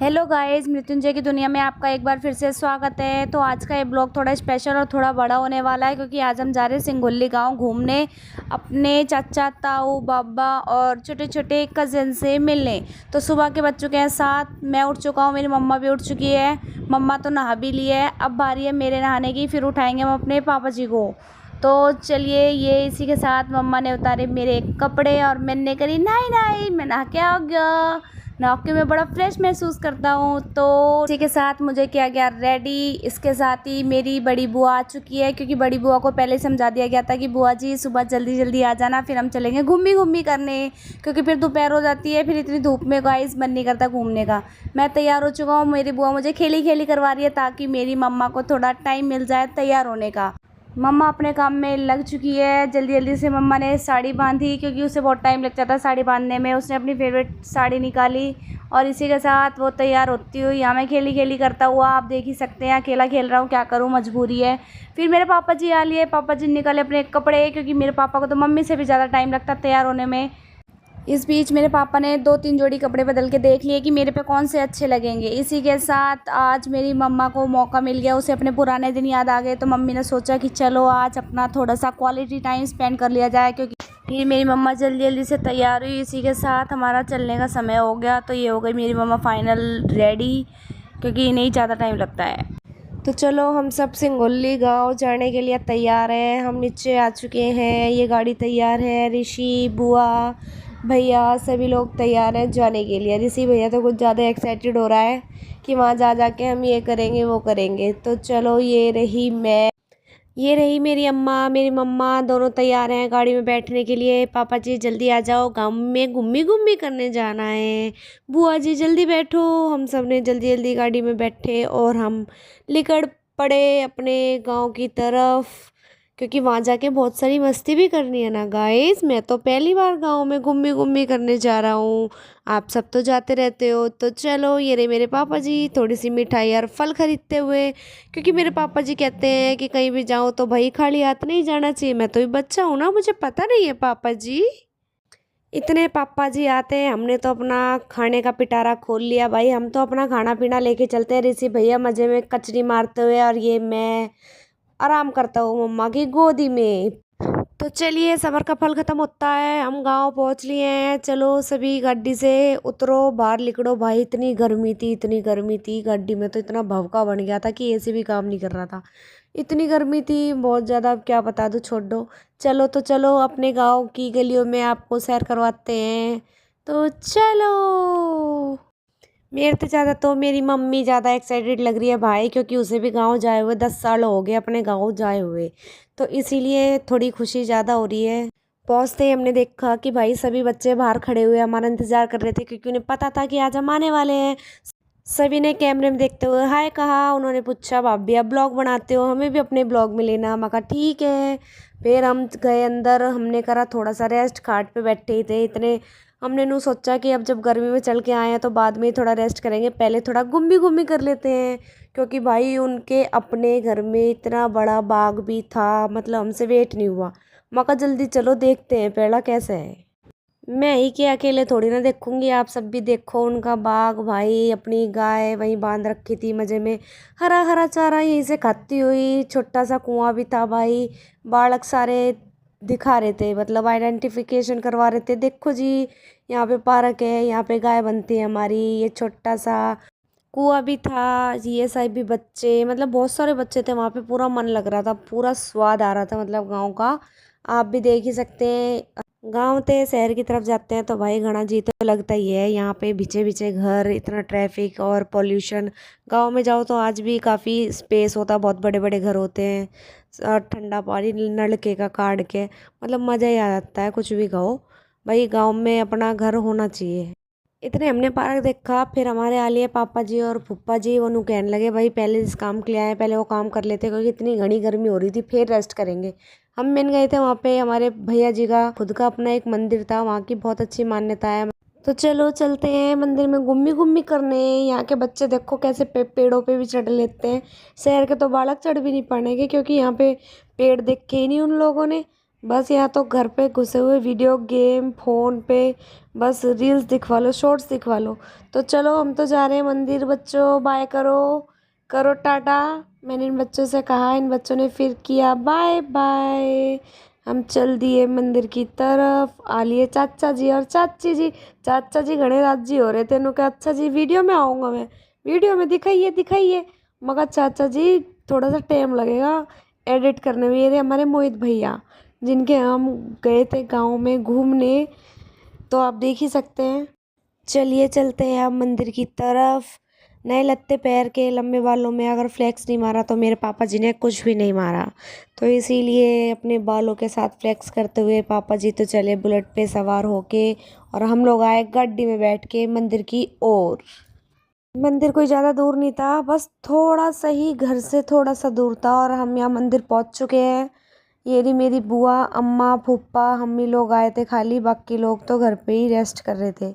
Hello guys, Mrityunjay की दुनिया में आपका एक बार फिर से स्वागत है। तो आज का ये ब्लॉग थोड़ा स्पेशल और थोड़ा बड़ा होने वाला है क्योंकि आज हम जा रहे हैं सिंगोली गांव घूमने, अपने चाचा ताऊ बाबा और छोटे छोटे कज़न से मिलने। तो सुबह के बज चुके हैं 7, मैं उठ चुका हूँ, मेरी मम्मा भी उठ चुकी है। मम्मा तो नहा भी ली है, अब बारी है मेरे नहाने की, फिर उठाएंगे हम अपने पापा जी को। तो चलिए, ये इसी के साथ मम्मा ने उतारे मेरे कपड़े और मैंने करी नाई नाई, मैं नहा के आ गया। नहा के मैं बड़ा फ्रेश महसूस करता हूँ। तो इसी के साथ मुझे किया गया रेडी। इसके साथ ही मेरी बड़ी बुआ आ चुकी है क्योंकि बड़ी बुआ को पहले समझा दिया गया था कि बुआ जी सुबह जल्दी जल्दी आ जाना, फिर हम चलेंगे घूमी घूमी करने, क्योंकि फिर दोपहर हो जाती है, फिर इतनी धूप में गाइस मन नहीं करता घूमने का। मैं तैयार हो चुका हूँ, मेरी बुआ मुझे खेली खेली करवा रही है ताकि मेरी मम्मा को थोड़ा टाइम मिल जाए तैयार होने का। मम्मा अपने काम में लग चुकी है। जल्दी जल्दी से मम्मा ने साड़ी बांधी क्योंकि उसे बहुत टाइम लग जाता है साड़ी बांधने में। उसने अपनी फेवरेट साड़ी निकाली और इसी के साथ वो तैयार होती हुई, यहाँ मैं खेली खेली करता हुआ, आप देख ही सकते हैं, अकेला खेल रहा हूँ, क्या करूँ, मजबूरी है। फिर मेरे पापा जी आ लिए, पापा जी निकाले अपने कपड़े क्योंकि मेरे पापा को तो मम्मी से भी ज़्यादा टाइम लगता है तैयार होने में। इस बीच मेरे पापा ने 2-3 जोड़ी कपड़े बदल के देख लिए कि मेरे पे कौन से अच्छे लगेंगे। इसी के साथ आज मेरी मम्मा को मौका मिल गया, उसे अपने पुराने दिन याद आ गए, तो मम्मी ने सोचा कि चलो आज अपना थोड़ा सा क्वालिटी टाइम स्पेंड कर लिया जाए। क्योंकि फिर मेरी मम्मा जल्दी जल्दी से तैयार हुई। इसी के साथ हमारा चलने का समय हो गया। तो ये हो गई मेरी मम्मा फाइनल रेडी, क्योंकि इन्हें ज़्यादा टाइम लगता है। तो चलो, हम सब सिंगोली गांव जाने के लिए तैयार हैं। हम नीचे आ चुके हैं, ये गाड़ी तैयार है, ऋषि बुआ भैया सभी लोग तैयार हैं जाने के लिए। ऋषि भैया तो कुछ ज़्यादा एक्साइटेड हो रहा है कि वहाँ जा जा के हम ये करेंगे वो करेंगे। तो चलो, ये रही मैं, ये रही मेरी अम्मा, मेरी मम्मा, दोनों तैयार हैं गाड़ी में बैठने के लिए। पापा जी जल्दी आ जाओ, गाँव में घूमी घूमी करने जाना है। बुआ जी जल्दी बैठो। हम सब ने जल्दी जल्दी गाड़ी में बैठे और हम निकल पड़े अपने गांव की तरफ, क्योंकि वहाँ जाके बहुत सारी मस्ती भी करनी है ना गाइस। मैं तो पहली बार गांव में घूमी घूमी करने जा रहा हूँ, आप सब तो जाते रहते हो। तो चलो, ये रहे मेरे पापा जी थोड़ी सी मिठाई और फल खरीदते हुए, क्योंकि मेरे पापा जी कहते हैं कि कहीं भी जाओ तो भाई खाली हाथ नहीं जाना चाहिए। मैं तो भी बच्चा हूँ ना, मुझे पता नहीं है पापा जी। इतने पापा जी आते हैं, हमने तो अपना खाने का पिटारा खोल लिया भाई। हम तो अपना खाना पीना लेके चलते हैं, ऋषि भैया मज़े में कचरी मारते हुए और ये मैं आराम करता हूँ मम्मा की गोदी में। तो चलिए, सफ़र का फल ख़त्म होता है, हम गांव पहुंच लिए हैं। चलो सभी गाड़ी से उतरो, बाहर निकलो भाई। इतनी गर्मी थी, इतनी गर्मी थी, गाड़ी में तो इतना भवका बन गया था कि एसी भी काम नहीं कर रहा था। इतनी गर्मी थी बहुत ज़्यादा, अब क्या बता दूँ, छोड़ दो। चलो तो चलो, अपने गांव की गलियों में आपको सैर करवाते हैं। तो चलो, मेरे से ज़्यादा तो मेरी मम्मी ज़्यादा एक्साइटेड लग रही है भाई, क्योंकि उसे भी गांव जाए हुए 10 साल हो गए अपने गांव जाए हुए, तो इसीलिए थोड़ी खुशी ज़्यादा हो रही है। पहुँचते ही हमने देखा कि भाई सभी बच्चे बाहर खड़े हुए हमारा इंतज़ार कर रहे थे, क्योंकि उन्हें पता था कि आज हम आने वाले हैं। सभी ने कैमरे में देखते हुए हाय कहा। उन्होंने पूछा भाभी आप ब्लॉग बनाते हो, हमें भी अपने ब्लॉग में लेना। मैं कहा ठीक है। फिर हम गए अंदर, हमने करा थोड़ा सा रेस्ट, खाट पे बैठे ही थे इतने। हमने नू सोचा कि अब जब गर्मी में चल के आए हैं तो बाद में ही थोड़ा रेस्ट करेंगे, पहले थोड़ा घूमी घूमी कर लेते हैं। क्योंकि भाई उनके अपने घर में इतना बड़ा बाग भी था, मतलब हमसे वेट नहीं हुआ। मैं कहा जल्दी चलो देखते हैं पहला कैसा है। मैं ही के अकेले थोड़ी ना देखूंगी, आप सब भी देखो उनका बाग भाई। अपनी गाय वहीं बांध रखी थी मज़े में, हरा हरा चारा यहीं से खाती हुई। छोटा सा कुआं भी था भाई, बालक सारे दिखा रहे थे, मतलब आइडेंटिफिकेशन करवा रहे थे। देखो जी, यहाँ पे पार्क है, यहाँ पे गाय बनती है हमारी। ये छोटा सा कुआं भी था, ये सब भी बच्चे, मतलब बहुत सारे बच्चे थे वहाँ पे। पूरा मन लग रहा था, पूरा स्वाद आ रहा था मतलब गाँव का। आप भी देख ही सकते हैं। गांव ते शहर की तरफ जाते हैं तो भाई घना जी तो लगता ही है। यहाँ पे बिछे बिछे घर, इतना ट्रैफिक और पोल्यूशन। गांव में जाओ तो आज भी काफ़ी स्पेस होता, बहुत बड़े बड़े घर होते हैं, और ठंडा पानी नलके का काढ़ के, मतलब मज़ा ही आ जाता है। कुछ भी कहो भाई, गांव में अपना घर होना चाहिए। इतने हमने पार्क देखा, फिर हमारे आ लिए पापा जी और फूफा जी। वो नु कहने लगे भाई पहले इस काम के लिए आए, पहले वो काम कर लेते, क्योंकि इतनी घनी गर्मी हो रही थी, फिर रेस्ट करेंगे। हम मिल गए थे वहाँ पे, हमारे भैया जी का खुद का अपना एक मंदिर था, वहाँ की बहुत अच्छी मान्यता है। तो चलो चलते हैं मंदिर में गुम्मी गुम्मी करने। यहाँ के बच्चे देखो कैसे पेड़ों पे भी चढ़ लेते हैं। शहर के तो बालक चढ़ भी नहीं पाएंगे, क्योंकि यहाँ पे पेड़ देखे ही नहीं उन लोगों ने। बस यहाँ तो घर पे घुसे हुए वीडियो गेम फ़ोन पे बस रील्स दिखवा लो, शॉर्ट्स दिखवा लो। तो चलो हम तो जा रहे हैं मंदिर। बच्चों बाय करो, करो टाटा। मैंने इन बच्चों से कहा, इन बच्चों ने फिर किया बाय बाय। हम चल दिए मंदिर की तरफ। आ लिए चाचा जी और चाची जी। चाचा जी गणेराज जी हो रहे थे। उन्होंने कहा अच्छा जी वीडियो में आऊँगा मैं, वीडियो में दिखाइए दिखाइए। मगर चाचा जी थोड़ा सा टाइम लगेगा एडिट करने में। ये रहे हमारे मोहित भैया, जिनके हम गए थे गांव में घूमने, तो आप देख ही सकते हैं। चलिए चलते हैं अब मंदिर की तरफ। नए लत्ते पैर के लंबे बालों में अगर फ्लेक्स नहीं मारा तो मेरे पापा जी ने कुछ भी नहीं मारा, तो इसीलिए अपने बालों के साथ फ्लेक्स करते हुए पापा जी तो चले बुलेट पे सवार होके और हम लोग आए गाड़ी में बैठ के मंदिर की ओर। मंदिर कोई ज़्यादा दूर नहीं था, बस थोड़ा सा ही घर से थोड़ा सा दूर था और हम यहाँ मंदिर पहुँच चुके हैं। ये रही मेरी बुआ, अम्मा, फूफा, हम ही लोग आए थे खाली, बाकी लोग तो घर पे ही रेस्ट कर रहे थे।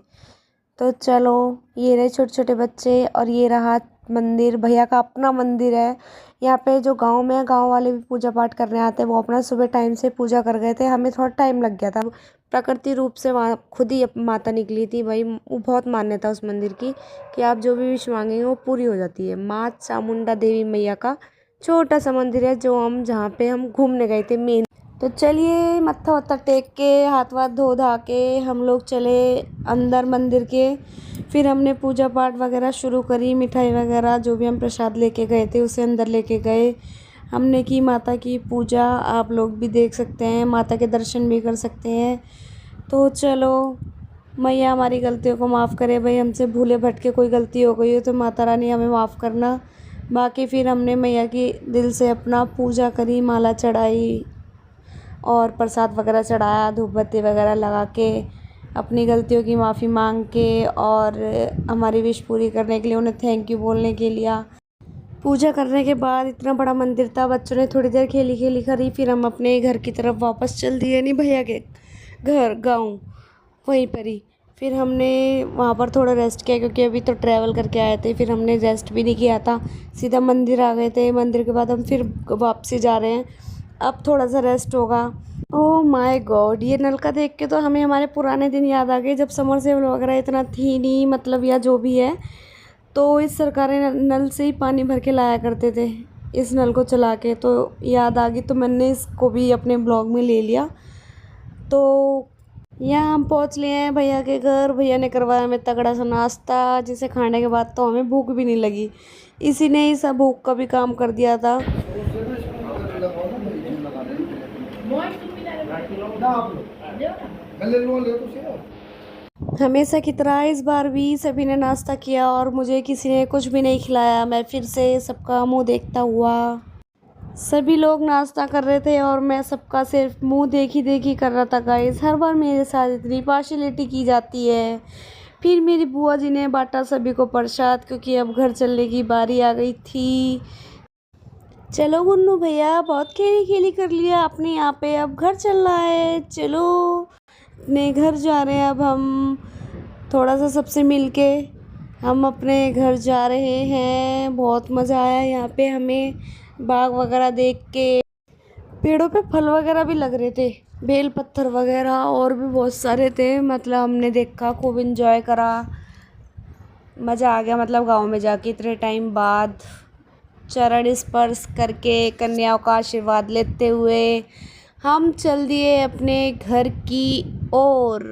तो चलो ये रहे छोटे छोटे बच्चे और ये रहा मंदिर। भैया का अपना मंदिर है यहाँ पे। जो गांव में है, गांव वाले भी पूजा पाठ करने आते हैं। वो अपना सुबह टाइम से पूजा कर गए थे, हमें थोड़ा टाइम लग गया था। प्रकृति रूप से वहाँ खुद ही माता निकली थी भाई। वो बहुत मान्यता उस मंदिर की कि आप जो भी विश मांगेंगे वो पूरी हो जाती है। माँ चामुंडा देवी मैया का छोटा सा मंदिर है, जो हम जहाँ पे हम घूमने गए थे मेन। तो चलिए मत्था वत्था टेक के हाथ वाथ धो धा के हम लोग चले अंदर मंदिर के। फिर हमने पूजा पाठ वगैरह शुरू करी। मिठाई वगैरह जो भी हम प्रसाद लेके गए थे उसे अंदर लेके गए। हमने की माता की पूजा, आप लोग भी देख सकते हैं, माता के दर्शन भी कर सकते हैं। तो चलो मैया हमारी गलतियों को माफ़ करे भाई। हमसे भूले भटके कोई गलती हो गई हो तो माता रानी हमें माफ़ करना। बाकी फिर हमने मैया की दिल से अपना पूजा करी, माला चढ़ाई और प्रसाद वगैरह चढ़ाया, धूप बत्ती वगैरह लगा के अपनी गलतियों की माफ़ी मांग के और हमारी विश पूरी करने के लिए उन्हें थैंक यू बोलने के लिए। पूजा करने के बाद इतना बड़ा मंदिर था, बच्चों ने थोड़ी देर खेली खेली करी। फिर हम अपने घर की तरफ वापस चल दिए, नहीं भैया के घर गाँव वहीं पर ही। फिर हमने वहाँ पर थोड़ा रेस्ट किया क्योंकि अभी तो ट्रैवल करके आए थे। फिर हमने रेस्ट भी नहीं किया था, सीधा मंदिर आ गए थे। मंदिर के बाद हम फिर वापसी जा रहे हैं। अब थोड़ा सा रेस्ट होगा। ओह माय गॉड, ये नलका देख के तो हमें हमारे पुराने दिन याद आ गए, जब समरसेबल वगैरह इतना थी नहीं, मतलब या जो भी है। तो इस सरकारी नल से ही पानी भर के लाया करते थे, इस नल को चला के। तो याद आ गई, तो मैंने इसको भी अपने ब्लॉग में ले लिया। तो यहाँ हम पहुँच लिए हैं भैया के घर। भैया ने करवाया हमें तगड़ा सा नाश्ता, जिसे खाने के बाद तो हमें भूख भी नहीं लगी। इसी ने ही सब भूख का भी काम कर दिया था। हमेशा की तरह इस बार भी सभी ने नाश्ता किया और मुझे किसी ने कुछ भी नहीं खिलाया। मैं फिर से सबका मुंह देखता हुआ, सभी लोग नाश्ता कर रहे थे और मैं सबका सिर्फ मुंह देखी कर रहा था। गाइस हर बार मेरे साथ इतनी पार्शियलिटी की जाती है। फिर मेरी बुआ जी ने बांटा सभी को प्रसाद, क्योंकि अब घर चलने की बारी आ गई थी। चलो गुन्नू भैया, बहुत खेली खेली कर लिया अपने यहाँ पे, अब घर चल रहा है। चलो अपने घर जा रहे हैं अब हम। थोड़ा सा सबसे मिलके हम अपने घर जा रहे हैं। बहुत मज़ा आया यहाँ पे हमें, बाग वगैरह देख के। पेड़ों पे फल वगैरह भी लग रहे थे, बेल पत्थर वगैरह और भी बहुत सारे थे। मतलब हमने देखा, खूब इंजॉय करा, मज़ा आ गया। मतलब गांव में जाके इतने टाइम बाद चरण स्पर्श करके कन्याओं का आशीर्वाद लेते हुए हम चल दिए अपने घर की ओर।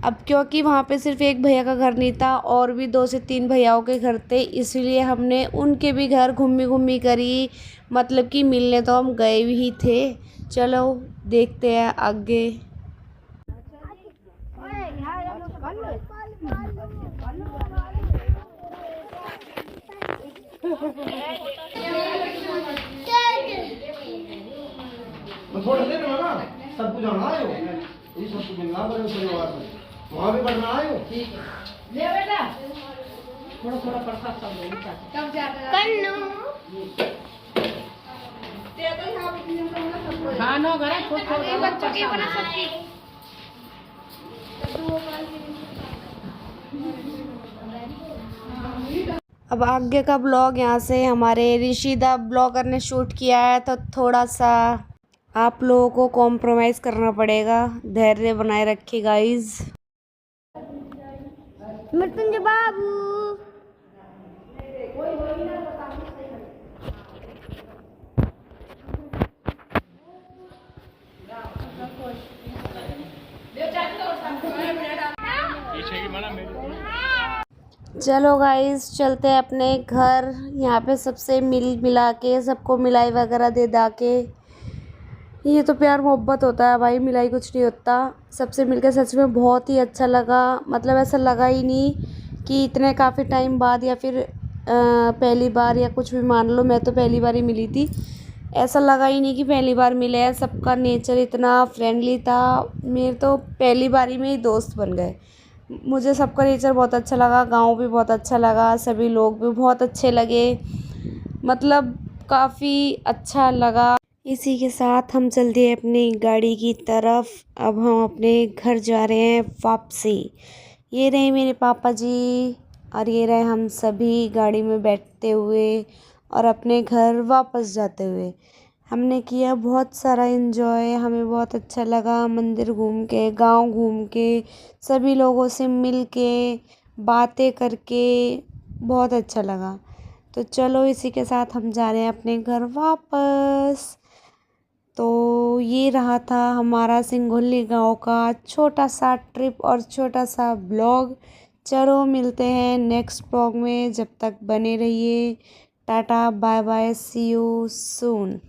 अब क्योंकि वहाँ पे सिर्फ एक भैया का घर नहीं था, और भी 2 से 3 भैयाओं के घर थे, इसलिए हमने उनके भी घर घूमी घूमी करी। मतलब कि मिलने तो हम गए ही थे। चलो देखते हैं आगे। थोड़ा देर में ना सब कुछ आना आयो, ये सब कुछ मिलना बड़े परिवार में, वहाँ भी बढ़ना आयो। ठीक है ले बेटा, थोड़ा थोड़ा प्रसाद सब ले कब जाकर कन्नू ते तो यहाँ पे नियम करना सबको खाना घरे छोड़ छोड़ बच्चों की बना सबकी। अब आगे का ब्लॉग यहाँ से हमारे ऋषिदा ब्लॉगर ने शूट किया है, तो थोड़ा सा आप लोगों को कॉम्प्रोमाइज़ करना पड़ेगा, धैर्य बनाए रखिए गाइस। मृत्युंजय बाबू चलो गाइस चलते हैं अपने घर। यहाँ पे सबसे मिल मिला के सबको मिलाई वगैरह दे दा के, ये तो प्यार मोहब्बत होता है भाई, मिलाई कुछ नहीं होता। सबसे मिलकर सच में बहुत ही अच्छा लगा, मतलब ऐसा लगा ही नहीं कि इतने काफ़ी टाइम बाद या फिर पहली बार या कुछ भी मान लो, मैं तो पहली बार ही मिली थी। ऐसा लगा ही नहीं कि पहली बार मिले हैं। सबका नेचर इतना फ्रेंडली था, मेरे तो पहली बारी में ही दोस्त बन गए। मुझे सबका नेचर बहुत अच्छा लगा, गांव भी बहुत अच्छा लगा, सभी लोग भी बहुत अच्छे लगे, मतलब काफ़ी अच्छा लगा। इसी के साथ हम चल दिए अपनी गाड़ी की तरफ। अब हम अपने घर जा रहे हैं वापसी। ये रहे मेरे पापा जी और ये रहे हम सभी गाड़ी में बैठते हुए और अपने घर वापस जाते हुए। हमने किया बहुत सारा एंजॉय, हमें बहुत अच्छा लगा मंदिर घूम के, गांव घूम के, सभी लोगों से मिल के, बातें करके बहुत अच्छा लगा। तो चलो इसी के साथ हम जा रहे हैं अपने घर वापस। तो ये रहा था हमारा सिंघोली गांव का छोटा सा ट्रिप और छोटा सा ब्लॉग। चलो मिलते हैं नेक्स्ट ब्लॉग में, जब तक बने रहिए। Tata bye bye, see you soon.